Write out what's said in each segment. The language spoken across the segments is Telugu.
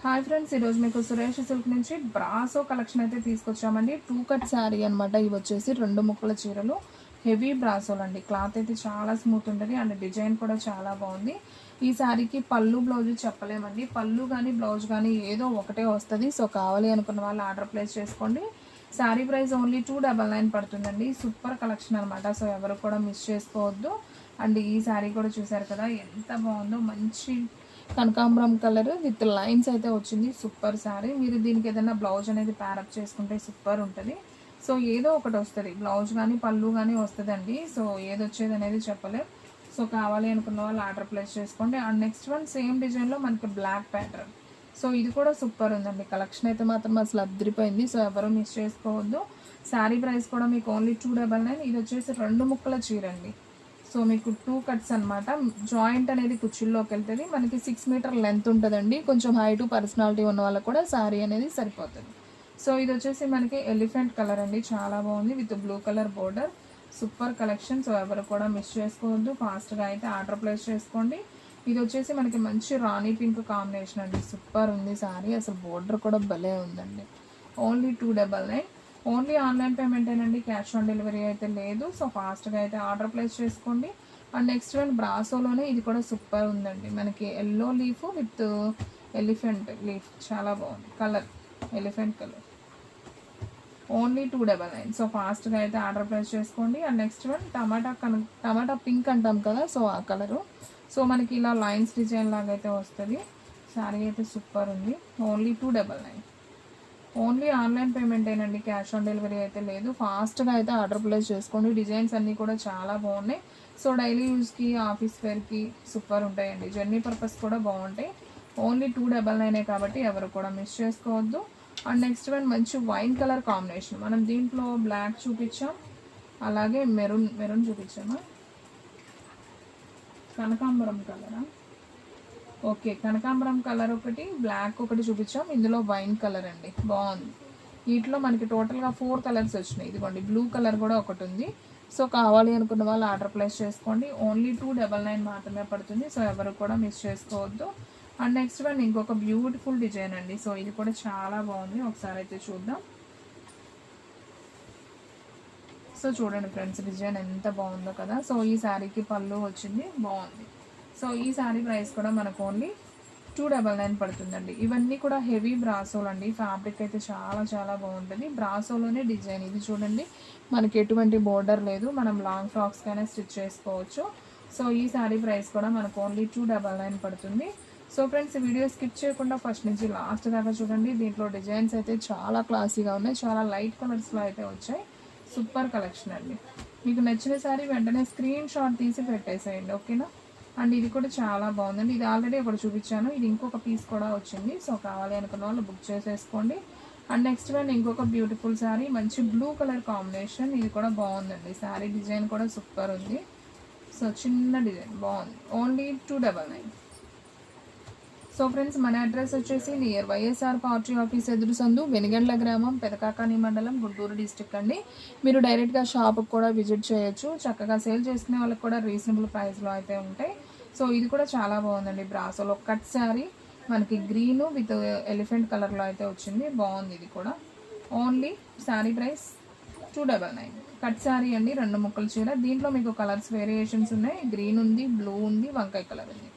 హాయ్ ఫ్రెండ్స్, ఈరోజు మీకు సురేష్ సిల్క్ నుంచి బ్రాసో కలెక్షన్ అయితే తీసుకొచ్చామండి. 2 కట్ శారీ అనమాట. ఇవి వచ్చేసి 2 ముక్కల చీరలు, హెవీ బ్రాసోలు అండి. క్లాత్ అయితే చాలా స్మూత్ ఉంటుంది అండ్ డిజైన్ కూడా చాలా బాగుంది. ఈ శారీకి పళ్ళు బ్లౌజ్ చెప్పలేమండి. పళ్ళు కానీ బ్లౌజ్ కానీ ఏదో ఒకటే వస్తుంది. సో కావాలి అనుకున్న వాళ్ళు ఆర్డర్ ప్లేస్ చేసుకోండి. శారీ ప్రైస్ ఓన్లీ 299 పడుతుందండి. సూపర్ కలెక్షన్ అనమాట. సో ఎవరు కూడా మిస్ చేసుకోవద్దు. అండ్ ఈ శారీ కూడా చూసారు కదా ఎంత బాగుందో. మంచి కనకాంబరం కలర్ విత్ లైన్స్ అయితే వచ్చింది. సూపర్ శారీ. మీరు దీనికి ఏదైనా బ్లౌజ్ అనేది ప్యారప్ చేసుకుంటే సూపర్ ఉంటుంది. సో ఏదో ఒకటి వస్తుంది, బ్లౌజ్ కానీ పళ్ళు కానీ వస్తుందండి. సో ఏది వచ్చేది అనేది చెప్పలేం. సో కావాలి అనుకున్న వాళ్ళు ఆర్డర్ ప్లేస్ చేసుకోండి. అండ్ నెక్స్ట్ వన్ సేమ్ డిజైన్లో మనకి బ్లాక్ ప్యాటర్న్. సో ఇది కూడా సూపర్ ఉందండి. కలెక్షన్ అయితే మాత్రం అసలు అద్దరిపోయింది. సో ఎవరు మిస్ చేసుకోవద్దు. శారీ ప్రైస్ కూడా మీకు ఓన్లీ 299. ఇది వచ్చేసి 2 ముక్కల చీర అండి. సో మీకు 2 కట్స్ అనమాట. జాయింట్ అనేది కుర్చీల్లోకి వెళ్తుంది. మనకి 6 మీటర్ లెంత్ ఉంటుందండి. కొంచెం హైట్ పర్సనాలిటీ ఉన్న వాళ్ళకి కూడా శారీ అనేది సరిపోతుంది. సో ఇది వచ్చేసి మనకి ఎలిఫెంట్ కలర్ అండి. చాలా బాగుంది with blue colour border. Super collection. So ఎవరు కూడా మిస్ చేసుకోవద్దు. ఫాస్ట్గా అయితే ఆర్డర్ ప్లేస్ చేసుకోండి. ఇది వచ్చేసి మనకి మంచి రాణి పింక్ కాంబినేషన్ అండి. సూపర్ ఉంది శారీ. అసలు బోర్డర్ కూడా భలే ఉందండి. ఓన్లీ 299. ఓన్లీ ఆన్లైన్ పేమెంటేనండి. క్యాష్ ఆన్ డెలివరీ అయితే లేదు. సో ఫాస్ట్గా అయితే ఆర్డర్ ప్లేస్ చేసుకోండి. అండ్ నెక్స్ట్ వన్ బ్రాసోలోనే ఇది కూడా సూపర్ ఉందండి. మనకి yellow leaf with elephant leaf. చాలా బాగుంది colour, elephant colour. Only 299. So ఫాస్ట్గా అయితే ఆర్డర్ ప్లేస్ చేసుకోండి. అండ్ నెక్స్ట్ వన్ టమాటా పింక్ అంటాం కదా, సో ఆ కలరు. సో మనకి ఇలా లైన్స్ డిజైన్ లాగా అయితే వస్తుంది. శారీ అయితే సూపర్ ఉంది. ఓన్లీ 299. ఓన్లీ ఆన్లైన్ పేమెంటేనండి. క్యాష్ ఆన్ డెలివరీ అయితే లేదు. ఫాస్ట్గా అయితే ఆర్డర్ ప్లేస్ చేసుకోండి. డిజైన్స్ అన్నీ కూడా చాలా బాగున్నాయి. సో డైలీ యూస్కి, ఆఫీస్ వేర్కి సూపర్ ఉంటాయండి. జర్నీ పర్పస్ కూడా బాగుంటాయి. ఓన్లీ 299 కాబట్టి ఎవరు కూడా మిస్ చేసుకోవద్దు. అండ్ నెక్స్ట్ వన్ మంచి వైన్ కలర్ కాంబినేషన్. మనం దీంట్లో బ్లాక్ చూపించాం, అలాగే మెరూన్ చూపించామా, కనకాంబరం కలరా, ఓకే కనకాంబరం కలర్ ఒకటి, బ్లాక్ ఒకటి చూపించాం. ఇందులో వైన్ కలర్ అండి. బాగుంది. వీటిలో మనకి టోటల్గా 4 కలర్స్ వచ్చినాయి. ఇదిగోండి బ్లూ కలర్ కూడా ఒకటి ఉంది. సో కావాలి అనుకున్న వాళ్ళు ఆర్డర్ ప్లేస్ చేసుకోండి. ఓన్లీ 299 మాత్రమే పడుతుంది. సో ఎవరు కూడా మిస్ చేసుకోవద్దు. అండ్ నెక్స్ట్ వన్ ఇంకొక బ్యూటిఫుల్ డిజైన్ అండి. సో ఇది కూడా చాలా బాగుంది. ఒకసారి అయితే చూద్దాం. సో చూడండి ఫ్రెండ్స్, డిజైన్ ఎంత బాగుందో కదా. సో ఈ శారీకి పళ్ళు వచ్చింది, బాగుంది. సో ఈ శారీ ప్రైస్ కూడా మనకు ఓన్లీ 299 పడుతుందండి. ఇవన్నీ కూడా హెవీ బ్రాసోలు అండి. ఫ్యాబ్రిక్ అయితే చాలా చాలా బాగుంటుంది. బ్రాసోలోనే డిజైన్. ఇది చూడండి, మనకి ఎటువంటి బోర్డర్ లేదు. మనం లాంగ్ ఫ్రాక్స్కైనా స్టిచ్ చేసుకోవచ్చు. సో ఈ శారీ ప్రైస్ కూడా మనకు ఓన్లీ 299 పడుతుంది. సో ఫ్రెండ్స్, వీడియో స్కిప్ చేయకుండా ఫస్ట్ నుంచి లాస్ట్ దాకా చూడండి. దీంట్లో డిజైన్స్ అయితే చాలా క్లాసీగా ఉన్నాయి. చాలా లైట్ కలర్స్లో అయితే వచ్చాయి. సూపర్ కలెక్షన్ అండి. మీకు నచ్చిన శారీ వెంటనే స్క్రీన్ షాట్ తీసి పెట్టేసేయండి, ఓకేనా. అండ్ ఇది కూడా చాలా బాగుందండి. ఇది ఆల్రెడీ ఒకటి చూపించాను. ఇది ఇంకొక పీస్ కూడా వచ్చింది. సో కావాలి అనుకున్న వాళ్ళు బుక్ చేసేసుకోండి. అండ్ నెక్స్ట్ వన్ ఇంకొక బ్యూటిఫుల్ శారీ, మంచి బ్లూ కలర్ కాంబినేషన్. ఇది కూడా బాగుందండి. శారీ డిజైన్ కూడా సూపర్ ఉంది. సో చిన్న డిజైన్ బాగుంది. ఓన్లీ 299. సో ఫ్రెండ్స్, మన అడ్రస్ వచ్చేసి నియర్ వైఎస్ఆర్ పార్టీ ఆఫీస్ ఎదురు సందు, వెనిగండ్ల గ్రామం, పెదకాకాని మండలం, గుంటూరు డిస్టిక్ అండి. మీరు డైరెక్ట్గా షాప్కి కూడా విజిట్ చేయొచ్చు. చక్కగా సేల్ చేసుకునే వాళ్ళకి కూడా రీజనబుల్ ప్రైస్లో అయితే ఉంటాయి. సో ఇది కూడా చాలా బాగుందండి. బ్రాసోలో కట్ శారీ మనకి గ్రీన్ విత్ ఎలిఫెంట్ కలర్లో అయితే వచ్చింది. బాగుంది. ఇది కూడా only sari price 299. Cut sari అండి. 2 ముక్కల చీర. దీంట్లో మీకు కలర్స్ వేరియేషన్స్ ఉన్నాయి. గ్రీన్ ఉంది, బ్లూ ఉంది, వంకాయ కలర్ ఉంది.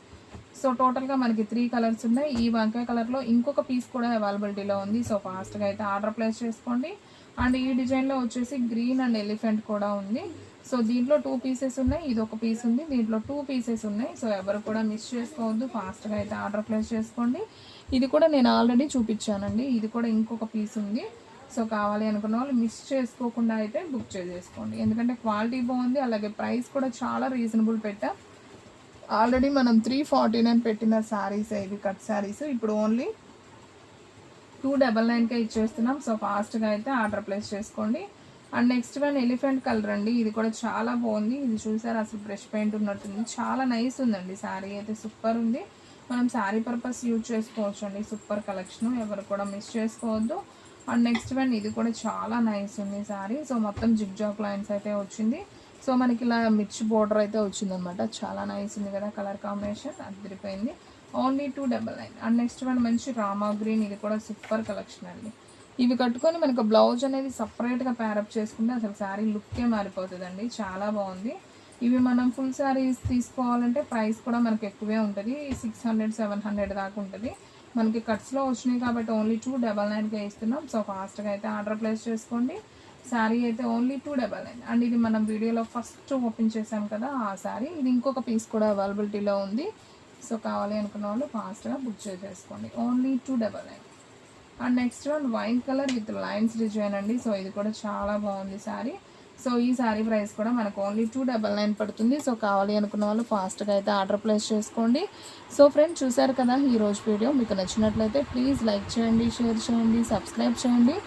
సో టోటల్గా మనకి 3 కలర్స్ ఉన్నాయి. ఈ వంకాయ కలర్లో ఇంకొక పీస్ కూడా అవైలబిలిటీలో ఉంది. సో ఫాస్ట్గా అయితే ఆర్డర్ ప్లేస్ చేసుకోండి. అండ్ ఈ డిజైన్లో వచ్చేసి గ్రీన్ అండ్ ఎలిఫెంట్ కూడా ఉంది. సో దీంట్లో 2 పీసెస్ ఉన్నాయి. ఇది ఒక పీస్ ఉంది. దీంట్లో 2 పీసెస్ ఉన్నాయి. సో ఎవరు కూడా మిస్ చేసుకోవద్దు. ఫాస్ట్గా అయితే ఆర్డర్ ప్లేస్ చేసుకోండి. ఇది కూడా నేను ఆల్రెడీ చూపించానండి. ఇది కూడా ఇంకొక పీస్ ఉంది. సో కావాలి అనుకున్న వాళ్ళు మిస్ చేసుకోకుండా అయితే బుక్ చేసేసుకోండి. ఎందుకంటే క్వాలిటీ బాగుంది, అలాగే ప్రైస్ కూడా చాలా రీజనబుల్ పెట్టా. ఆల్రెడీ మనం 349 పెట్టిన శారీస్ ఇవి కట్ శారీస్. ఇప్పుడు ఓన్లీ 299కే ఇచ్చేస్తున్నాం. సో ఫాస్ట్గా అయితే ఆర్డర్ ప్లేస్ చేసుకోండి. And next one elephant colour అండి. ఇది కూడా చాలా బాగుంది. ఇది చూసారు, అసలు బ్రష్ పెయింట్ ఉన్నట్టుంది. చాలా నైస్ ఉందండి. శారీ అయితే సూపర్ ఉంది. మనం శారీ పర్పస్ యూజ్ చేసుకోవచ్చు అండి. సూపర్ కలెక్షన్, ఎవరు కూడా మిస్ చేసుకోవద్దు. అండ్ నెక్స్ట్ వన్ ఇది కూడా చాలా నైస్ ఉంది శారీ. సో మొత్తం జిగ్జాగ్ లైన్స్ అయితే వచ్చింది. సో మనకి ఇలా మిర్చి బోర్డర్ అయితే వచ్చిందనమాట. చాలా నైస్ ఉంది కదా కలర్ కాంబినేషన్, అదిరిపోయింది. ఓన్లీ 299. అండ్ నెక్స్ట్ వన్ మంచి రామా గ్రీన్, ఇది కూడా సూపర్ కలెక్షన్ అండి. ఇవి కట్టుకొని మనకు బ్లౌజ్ అనేది సపరేట్గా ప్యారప్ చేసుకుంటే అసలు శారీ లుక్కే మారిపోతుందండి, చాలా బాగుంది. ఇవి మనం ఫుల్ శారీస్ తీసుకోవాలంటే ప్రైస్ కూడా మనకి ఎక్కువే ఉంటుంది, 600-700 దాకా ఉంటుంది. మనకి కట్స్లో వచ్చినాయి కాబట్టి ఓన్లీ 299కే ఇస్తున్నాం. సో ఫాస్ట్గా అయితే ఆర్డర్ ప్లేస్ చేసుకోండి. శారీ అయితే ఓన్లీ 299. అండ్ ఇది మనం వీడియోలో ఫస్ట్ ఓపెన్ చేసాం కదా ఆ శారీ, ఇది ఇంకొక పీస్ కూడా అవైలబిలిటీలో ఉంది. సో కావాలి అనుకున్న వాళ్ళు ఫాస్ట్గా బుక్ చేసేసుకోండి, only 299. And next one white colour with lines design అండి. సో ఇది కూడా చాలా బాగుంది శారీ. సో ఈ శారీ ప్రైస్ కూడా మనకు ఓన్లీ 299 పడుతుంది. సో కావాలి అనుకున్న వాళ్ళు ఫాస్ట్గా అయితే ఆర్డర్ ప్లేస్ చేసుకోండి. సో ఫ్రెండ్స్ చూసారు కదా ఈరోజు వీడియో, మీకు నచ్చినట్లయితే ప్లీజ్ లైక్ చేయండి, షేర్ చేయండి, సబ్స్క్రైబ్ చేయండి.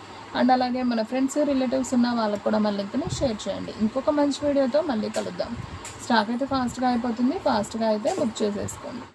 అండ్ అలాగే మన ఫ్రెండ్స్ రిలేటివ్స్ ఉన్న వాళ్ళకు కూడా మన లింక్ని షేర్ చేయండి. ఇంకొక మంచి వీడియోతో మళ్ళీ కలుద్దాం. స్టాక్ అయితే ఫాస్ట్గా అయిపోతుంది, ఫాస్ట్గా అయితే బుక్ చేసేసుకోండి.